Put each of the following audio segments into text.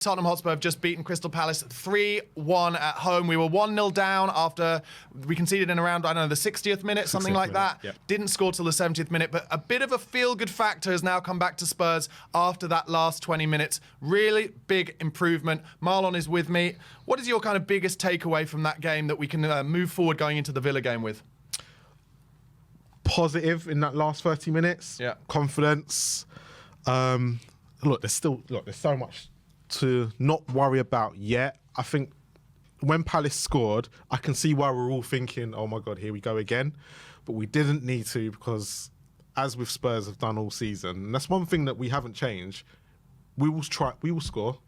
Tottenham Hotspur have just beaten Crystal Palace 3-1 at home. We were 1-0 down after we conceded in around, I don't know, the 60th minute, something like that. Yep. Didn't score till the 70th minute, but a bit of a feel-good factor has now come back to Spurs after that last 20 minutes. Really big improvement. Marlon is with me. What is your kind of biggest takeaway from that game that we can move forward going into the Villa game with? Positive in that last 30 minutes. Yeah. Confidence. Look, there's so much to not worry about yet. I think when Palace scored, I can see why we're all thinking, oh my God, here we go again. But we didn't need to, because as with Spurs have done all season, and that's one thing that we haven't changed, we will score,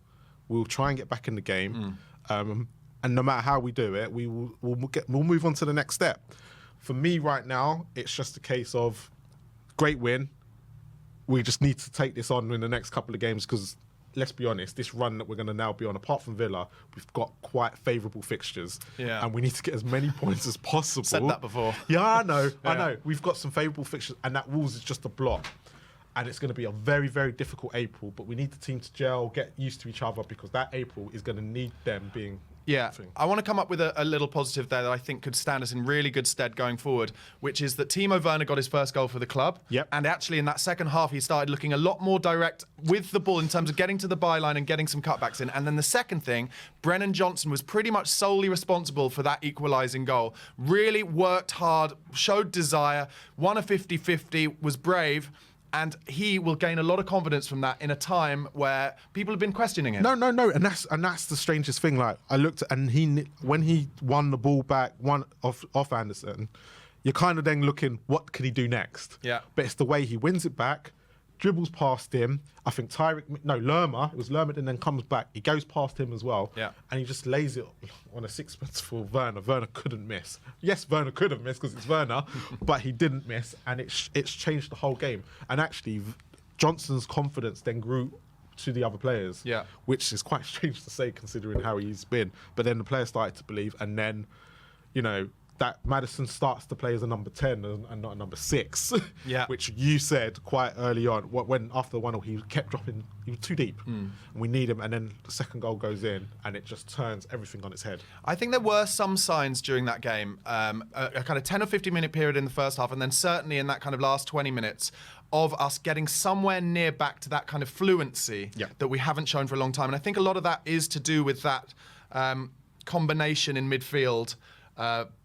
we'll try and get back in the game. And no matter how we do it, we'll move on to the next step. For me right now, it's just a case of great win. We just need to take this on in the next couple of games, because let's be honest, this run that we're going to now be on, apart from Villa, we've got quite favourable fixtures. Yeah. And we need to get as many points as possible. Said that before. Yeah, I know. Yeah. I know. We've got some favourable fixtures, and that Wolves is just a block. And it's going to be a very, very difficult April, but we need the team to gel, get used to each other, because that April is going to need them being... Yeah, I want to come up with a little positive there that I think could stand us in really good stead going forward, which is that Timo Werner got his first goal for the club. Yep. And actually in that second half, he started looking a lot more direct with the ball in terms of getting to the byline and getting some cutbacks in. And then the second thing, Brennan Johnson was pretty much solely responsible for that equalising goal. Really worked hard, showed desire, won a 50-50, was brave. And he will gain a lot of confidence from that in a time where people have been questioning him. No, and that's the strangest thing. Like, I looked at, and when he won the ball back, one off Anderson, you're kind of then looking, what can he do next? Yeah. But it's the way he wins it back, dribbles past him. I think Lerma. It was Lerma, and then comes back. He goes past him as well. Yeah. And he just lays it on a sixpence for Werner. Werner couldn't miss. Yes, Werner could have missed because it's Werner, but he didn't miss, and it's changed the whole game. And actually, Johnson's confidence then grew to the other players. Yeah. Which is quite strange to say considering how he's been. But then the players started to believe, and then, that Maddison starts to play as a number 10 and not a number 6, yeah. Which you said quite early on, when after the 1-0, he kept dropping, he was too deep. And we need him, and then the second goal goes in, and it just turns everything on its head. I think there were some signs during that game, a kind of 10 or 15 minute period in the first half, and then certainly in that kind of last 20 minutes, of us getting somewhere near back to that kind of fluency that we haven't shown for a long time. And I think a lot of that is to do with that combination in midfield.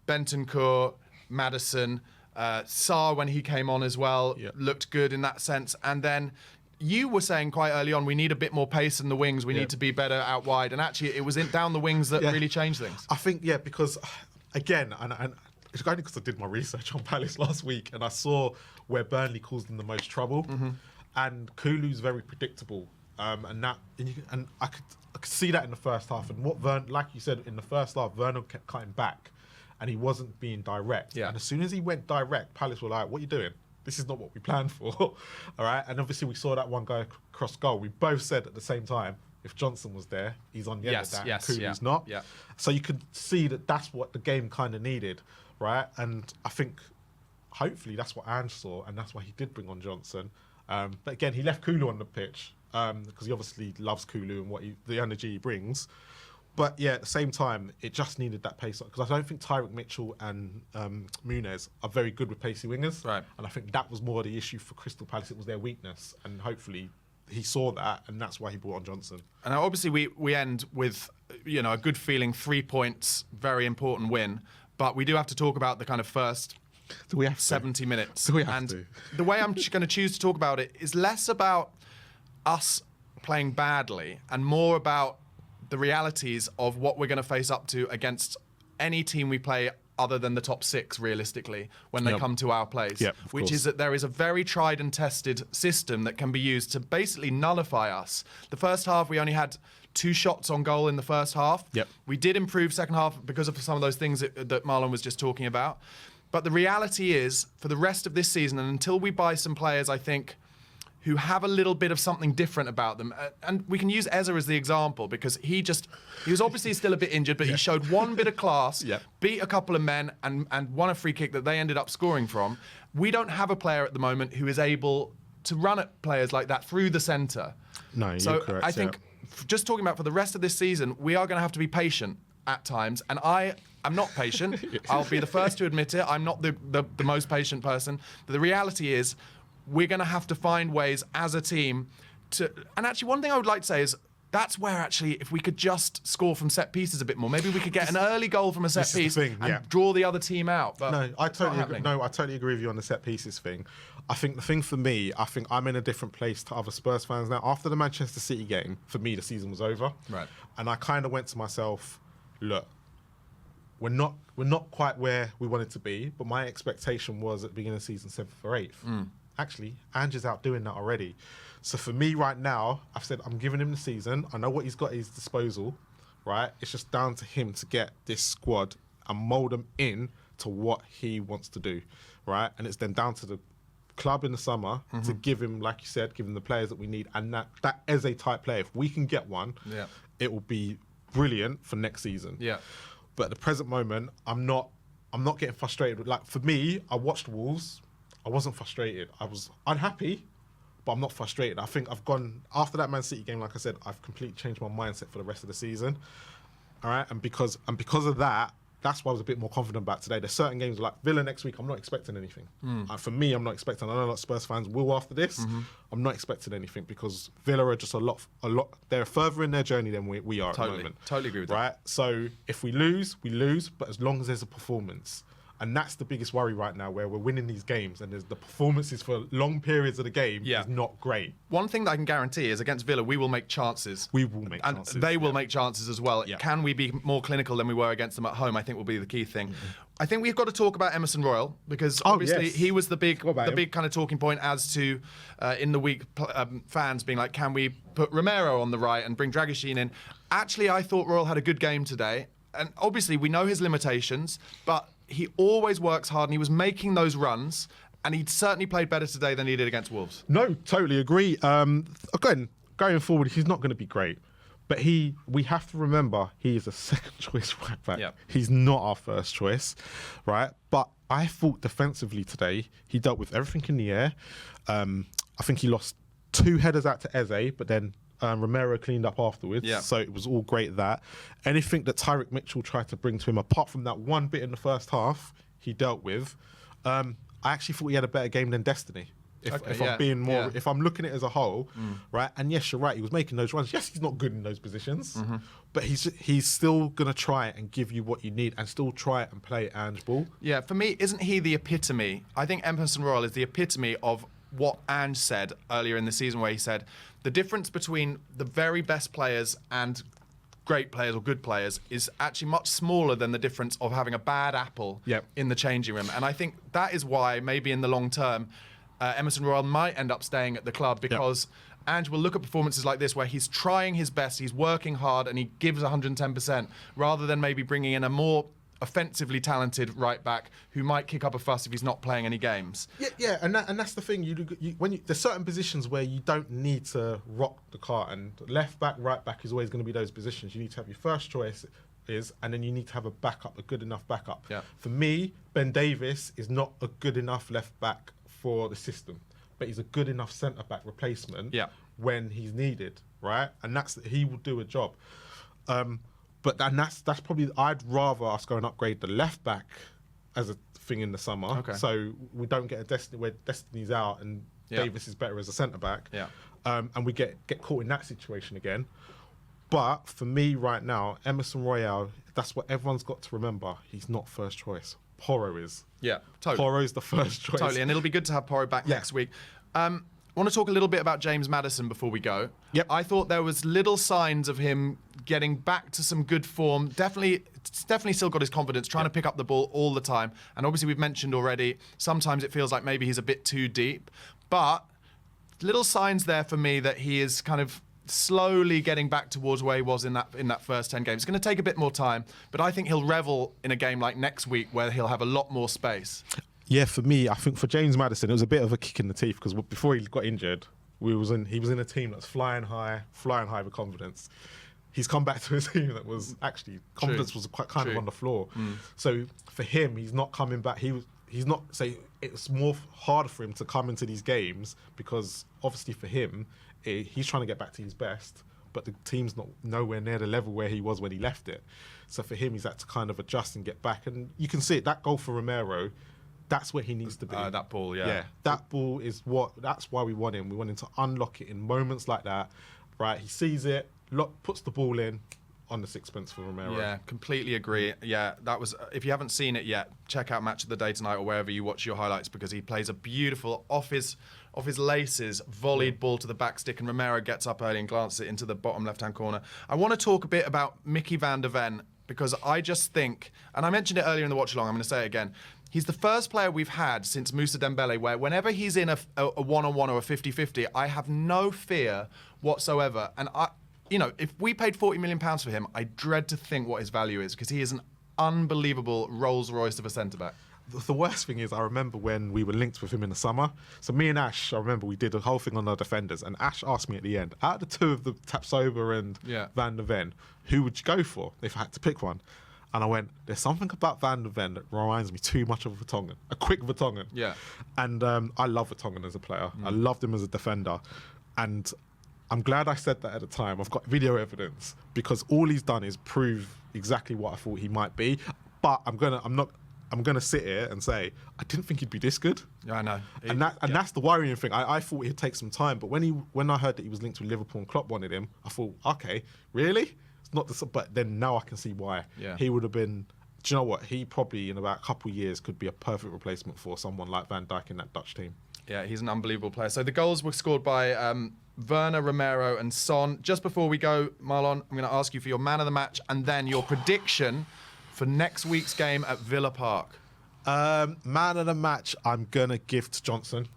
Bentancur, Maddison, Sarr when he came on as well, looked good in that sense. And then you were saying quite early on, we need a bit more pace in the wings, we need to be better out wide. And actually it was down the wings that really changed things. I think, because again, and it's only because I did my research on Palace last week and I saw where Burnley caused them the most trouble. And Kulu's very predictable. And I could see that in the first half. And what like you said, in the first half, Werner kept cutting back and he wasn't being direct. Yeah. And as soon as he went direct, Palace were like, what are you doing? This is not what we planned for. All right. And obviously we saw that one go across goal. We both said at the same time, if Johnson was there, he's on the end of that. And Kulu's not. Yeah. So you could see that that's what the game kind of needed. Right. And I think hopefully that's what Ange saw. And that's why he did bring on Johnson. But again, he left Kulu on the pitch. Because he obviously loves Kulu and the energy he brings. But yeah, at the same time, it just needed that pace. Because I don't think Tyrick Mitchell and Muniz are very good with pacey wingers. Right. And I think that was more the issue for Crystal Palace. It was their weakness. And hopefully he saw that, and that's why he brought on Johnson. And obviously we end with, a good feeling, 3 points, very important win. But we do have to talk about the kind of first 70 minutes. Do we have to? The way I'm going to choose to talk about it is less about us playing badly and more about the realities of what we're going to face up to against any team we play other than the top 6 realistically when they come to our place, which is that there is a very tried and tested system that can be used to basically nullify us. The first half, we only had 2 shots on goal in the first half. We did improve second half because of some of those things that Marlon was just talking about. But the reality is, for the rest of this season, and until we buy some players, I think, who have a little bit of something different about them. And we can use Eza as the example because he was obviously still a bit injured, but he showed one bit of class, beat a couple of men and won a free kick that they ended up scoring from. We don't have a player at the moment who is able to run at players like that through the centre. No, you're correct. I think just talking about for the rest of this season, we are going to have to be patient at times, and I'm not patient. I'll be the first to admit it. I'm not the most patient person. But the reality is, we're going to have to find ways as a team to. And actually, one thing I would like to say is, that's where actually, if we could just score from set pieces a bit more, maybe we could get an early goal from a set piece and draw the other team out. But I totally agree with you on the set pieces thing. I think the thing for me, I think I'm in a different place to other Spurs fans now. After the Manchester City game, for me, the season was over. Right. And I kind of went to myself, look, we're not quite where we wanted to be, but my expectation was at the beginning of the season 7th or 8th. Actually, Ange is out doing that already. So for me right now, I've said I'm giving him the season. I know what he's got at his disposal, right? It's just down to him to get this squad and mould them in to what he wants to do, right? And it's then down to the club in the summer to give him, like you said, give him the players that we need. And that is a type player. If we can get one, it will be brilliant for next season. Yeah. But at the present moment, I'm not getting frustrated. Like, for me, I watched Wolves. I wasn't frustrated. I was unhappy, but I'm not frustrated. I think I've gone, after that Man City game, like I said, I've completely changed my mindset for the rest of the season. All right? And because of that, that's why I was a bit more confident about today. There's certain games like Villa next week, I'm not expecting anything. For me, I'm not expecting. I know a lot of Spurs fans will after this. I'm not expecting anything because Villa are just a lot. They're further in their journey than we are at the moment. Totally agree with that. Right? So if we lose, we lose. But as long as there's a performance. And that's the biggest worry right now, where we're winning these games and there's the performances for long periods of the game is not great. One thing that I can guarantee is against Villa, we will make chances. We will make chances. And they will make chances as well. Can we be more clinical than we were against them at home, I think will be the key thing. I think we've got to talk about Emerson Royal because obviously he was the big kind of talking point as to in the week fans being like, can we put Romero on the right and bring Dragusin in? Actually, I thought Royal had a good game today. And obviously we know his limitations, but he always works hard and he was making those runs and he certainly played better today than he did against Wolves. No, totally agree. Again, going forward, he's not going to be great. But we have to remember he is a second choice right back. Yep. He's not our first choice, right? But I thought defensively today, he dealt with everything in the air. I think he lost 2 headers out to Eze, but then Romero cleaned up afterwards, so it was all great that. Anything that Tyrick Mitchell tried to bring to him, apart from that one bit in the first half, he dealt with. I actually thought he had a better game than Destiny. If I'm being more, if I'm looking at it as a whole, right? And yes, you're right, he was making those runs. Yes, he's not good in those positions, but he's still gonna try it and give you what you need, and still try it and play Ange ball. Yeah, for me, isn't he the epitome? I think Emerson Royal is the epitome of what Ange said earlier in the season, where he said the difference between the very best players and great players or good players is actually much smaller than the difference of having a bad apple in the changing room. And I think that is why maybe in the long term, Emerson Royal might end up staying at the club because Ange will look at performances like this where he's trying his best, he's working hard and he gives 110% rather than maybe bringing in a more offensively talented right back who might kick up a fuss if he's not playing any games. And that's the thing. There's certain positions where you don't need to rock the cart, and left back, right back is always going to be those positions. You need to have your first choice and then you need to have a backup, a good enough backup. For me, Ben Davies is not a good enough left back for the system, but he's a good enough centre back replacement when he's needed, right? And he will do a job. But that's probably, I'd rather us go and upgrade the left back as a thing in the summer. So we don't get a Destiny where Destiny's out and Davis is better as a centre back. And we get caught in that situation again. But for me right now, Emerson Royal, that's what everyone's got to remember. He's not first choice. Porro is. Yeah, totally. Porro's the first choice. Totally, and it'll be good to have Porro back next week. I want to talk a little bit about James Maddison before we go. I thought there was little signs of him getting back to some good form. Definitely still got his confidence, trying to pick up the ball all the time. And obviously we've mentioned already, sometimes it feels like maybe he's a bit too deep. But little signs there for me that he is kind of slowly getting back towards where he was in that first 10 games. It's going to take a bit more time, but I think he'll revel in a game like next week where he'll have a lot more space. Yeah, for me, I think for James Maddison, it was a bit of a kick in the teeth because before he got injured, he was in a team that's flying high with confidence. He's come back to a team that was actually confidence was quite kind of on the floor. So for him, he's not coming back. He's not. So it's more harder for him to come into these games because obviously for him, he's trying to get back to his best. but the team's not nowhere near the level where he was when he left it. So for him, he's had to kind of adjust and get back. And you can see it, that goal for Romero, that's where he needs to be. That ball, Yeah, that ball is that's why we want him. We want him to unlock it in moments like that, right? He sees it, puts the ball in, on the sixpence for Romero. Yeah, completely agree. Yeah, that was. If you haven't seen it yet, check out Match of the Day tonight or wherever you watch your highlights, because he plays a beautiful off his laces volleyed ball to the back stick, and Romero gets up early and glances it into the bottom left-hand corner. I want to talk a bit about Mickey van der Ven, because I just think, and I mentioned it earlier in the watch along, I'm going to say it again. He's the first player we've had since Moussa Dembele where whenever he's in a one-on-one or a 50-50, I have no fear whatsoever. And if we paid £40 million for him, I dread to think what his value is, because he is an unbelievable Rolls Royce of a centre-back. The worst thing is, I remember when we were linked with him in the summer. So me and Ash, I remember we did a whole thing on our defenders, and Ash asked me at the end, out of the two of the Tapsoba and Van der Ven, who would you go for if I had to pick one? And I went, there's something about Van der Ven that reminds me too much of Vertonghen, a quick Vertonghen. Yeah. And I love Vertonghen as a player. I loved him as a defender. And I'm glad I said that at the time. I've got video evidence, because all he's done is prove exactly what I thought he might be. But I'm gonna sit here and say I didn't think he'd be this good. Yeah, I know. That's the worrying thing. I thought he'd take some time, but when I heard that he was linked with Liverpool and Klopp wanted him, I thought, okay, really? It's not this, but then now I can see why. Yeah. He would have been. Do you know what? He probably in about a couple of years could be a perfect replacement for someone like Van Dijk in that Dutch team. Yeah, he's an unbelievable player. So the goals were scored by Werner, Romero and Son. Just before we go, Marlon, I'm going to ask you for your man of the match and then your prediction for next week's game at Villa Park. Man of the match, I'm going to give to Johnson.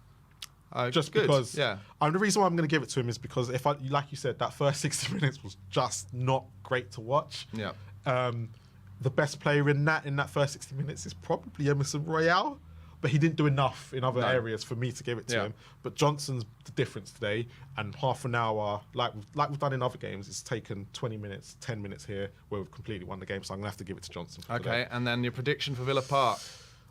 Just good. because. Yeah. The reason why I'm going to give it to him is because, like you said, that first 60 minutes was just not great to watch. Yeah. The best player in that first 60 minutes is probably Emerson Royale, but he didn't do enough in other areas for me to give it to him. But Johnson's the difference today, and half an hour, like we've done in other games, it's taken 20 minutes, 10 minutes here, where we've completely won the game, so I'm going to have to give it to Johnson. Okay, and then your prediction for Villa Park.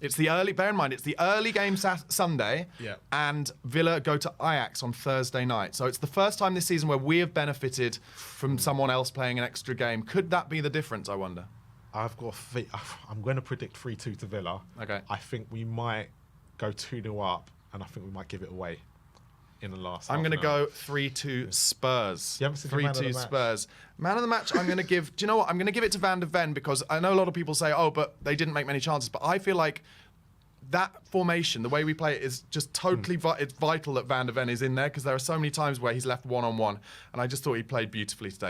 It's the early, bear in mind, it's the early game Sunday, and Villa go to Ajax on Thursday night. So it's the first time this season where we have benefited from someone else playing an extra game. Could that be the difference, I wonder? I'm going to predict 3-2 to Villa. Okay. I think we might go 2-0 up, and I think we might give it away in the last. I'm going to go 3-2 Spurs. 3-2 Spurs. Man of the match, I'm going to give. Do you know what? I'm going to give it to Van der Ven, because I know a lot of people say, oh, but they didn't make many chances. But I feel like that formation, the way we play it, is just totally it's vital that Van der Ven is in there, because there are so many times where he's left one-on-one, and I just thought he played beautifully today.